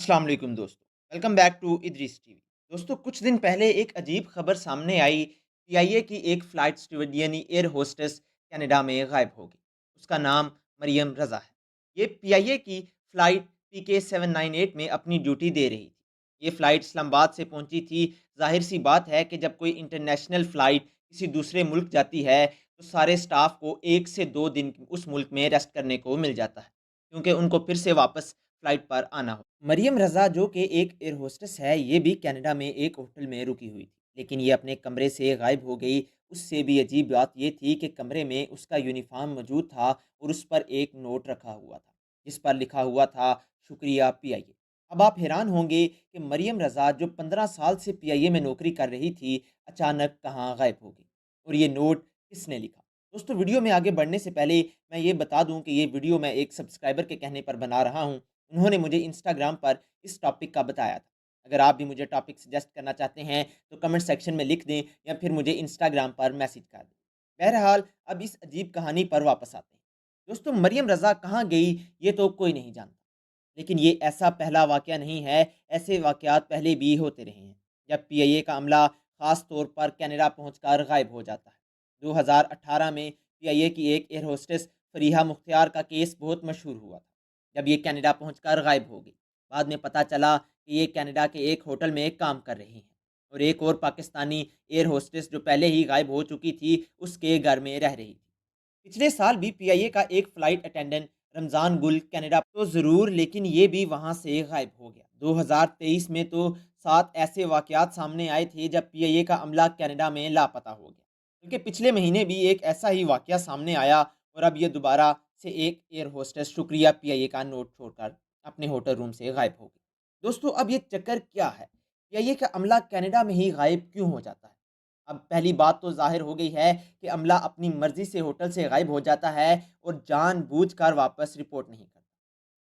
अस्सलाम वालेकुम दोस्तों, welcome back to Idrees TV. दोस्तों, कुछ दिन पहले एक अजीब खबर सामने आई। पीआईए की एक फ्लाइट स्टूवर्ड यानी एयर होस्टेस कनाडा में गायब हो गई। उसका नाम मरियम रजा है। ये पीआईए की फ्लाइट पीके 798 में अपनी ड्यूटी दे रही थी। ये फ्लाइट इस्लामाबाद से पहुंची थी। जाहिर सी बात है कि जब कोई इंटरनेशनल फ्लाइट किसी दूसरे मुल्क जाती है तो सारे स्टाफ को 1 से 2 दिन उस मुल्क में रेस्ट करने को मिल जाता है, क्योंकि उनको फिर से वापस फ्लाइट पर आना हो। मरियम रज़ा जो कि एक एयर होस्टेस है, ये भी कनाडा में एक होटल में रुकी हुई थी, लेकिन ये अपने कमरे से गायब हो गई। उससे भी अजीब बात ये थी कि कमरे में उसका यूनिफ़ॉर्म मौजूद था और उस पर एक नोट रखा हुआ था, जिस पर लिखा हुआ था, शुक्रिया पीआईए। अब आप हैरान होंगे कि मरियम रज़ा जो 15 साल से पीआईए में नौकरी कर रही थी, अचानक कहाँ गायब हो गई और ये नोट किसने लिखा? दोस्तों, वीडियो में आगे बढ़ने से पहले मैं ये बता दूँ कि ये वीडियो मैं एक सब्सक्राइबर के कहने पर बना रहा हूँ। उन्होंने मुझे इंस्टाग्राम पर इस टॉपिक का बताया था। अगर आप भी मुझे टॉपिक सजेस्ट करना चाहते हैं तो कमेंट सेक्शन में लिख दें या फिर मुझे इंस्टाग्राम पर मैसेज कर दें। बहरहाल, अब इस अजीब कहानी पर वापस आते हैं। दोस्तों, मरियम रज़ा कहाँ गई ये तो कोई नहीं जानता, लेकिन ये ऐसा पहला वाक़या नहीं है। ऐसे वाक़यात पहले भी होते रहे हैं, जब पीआईए का अमला ख़ास तौर पर कनाडा पहुंचकर गायब हो जाता है। 2018 में पीआईए की एक एयर होस्टेस फरीहा मुख्तियार का केस बहुत मशहूर हुआ था, जब ये कनाडा पहुंचकर गायब हो गई। बाद में पता चला कि ये कनाडा के एक होटल में काम कर रही हैं और एक और पाकिस्तानी एयर होस्टेस जो पहले ही गायब हो चुकी थी, उसके घर में रह रही थी। पिछले साल भी पीआईए का एक फ्लाइट अटेंडेंट रमज़ान गुल कनाडा तो ज़रूर, लेकिन ये भी वहाँ से गायब हो गया। 2023 में तो 7 ऐसे वाक़यात सामने आए थे जब पीआईए का अमला कनाडा में लापता हो गया। क्योंकि पिछले महीने भी एक ऐसा ही वाक़या सामने आया और अब ये दोबारा से एक एयर होस्टेस शुक्रिया पीआईए का नोट छोड़कर अपने होटल रूम से गायब हो गई। दोस्तों, अब ये चक्कर क्या है? पीआईए का अमला कनाडा में ही गायब क्यों हो जाता है? अब पहली बात तो ज़ाहिर हो गई है कि अमला अपनी मर्ज़ी से होटल से गायब हो जाता है और जानबूझकर वापस रिपोर्ट नहीं करता।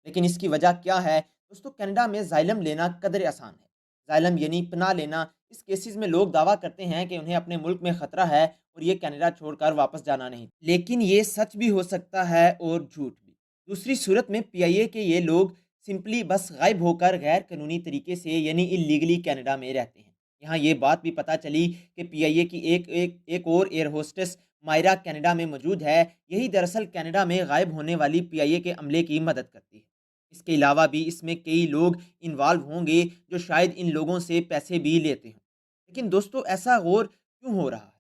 लेकिन इसकी वजह क्या है? दोस्तों, कनाडा में ज़ाइलम लेना कदरे आसान है। ज़ाइलम यानी पनाह लेना। इस केसेज़ में लोग दावा करते हैं कि उन्हें अपने मुल्क में ख़तरा है और ये कनाडा छोड़कर वापस जाना नहीं। लेकिन ये सच भी हो सकता है और झूठ भी। दूसरी सूरत में पीआईए के ये लोग सिंपली बस गायब होकर गैर कानूनी तरीके से यानी इल्लीगली कनाडा में रहते हैं। यहाँ ये बात भी पता चली कि पीआईए की एक और एयर होस्टेस मायरा कनाडा में मौजूद है। यही दरअसल कनाडा में गायब होने वाली पीआईए के अमले की मदद करती है। इसके अलावा भी इसमें कई लोग इन्वॉल्व होंगे जो शायद इन लोगों से पैसे भी लेते हों। लेकिन दोस्तों, ऐसा गौर क्यों हो रहा है?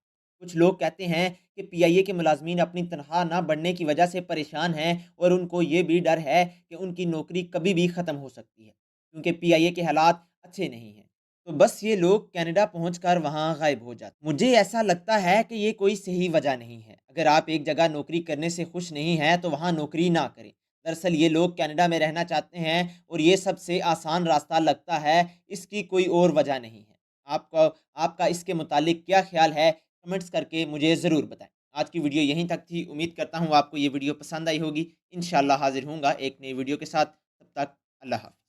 कुछ लोग कहते हैं कि पीआईए के मुलाजमीन अपनी तनख्वाह ना बढ़ने की वजह से परेशान हैं और उनको ये भी डर है कि उनकी नौकरी कभी भी ख़त्म हो सकती है, क्योंकि पीआईए के हालात अच्छे नहीं हैं। तो बस ये लोग कनाडा पहुंचकर वहां गायब हो जाते। मुझे ऐसा लगता है कि ये कोई सही वजह नहीं है। अगर आप एक जगह नौकरी करने से खुश नहीं हैं तो वहां नौकरी ना करें। दरअसल ये लोग कनाडा में रहना चाहते हैं और ये सबसे आसान रास्ता लगता है। इसकी कोई और वजह नहीं है। आपका आपका इसके मुतालिक क्या ख्याल है? कमेंट्स करके मुझे ज़रूर बताएं। आज की वीडियो यहीं तक थी। उम्मीद करता हूँ आपको ये वीडियो पसंद आई होगी। इंशाल्लाह हाजिर होऊंगा एक नई वीडियो के साथ। तब तक अल्लाह हाफ़िज़।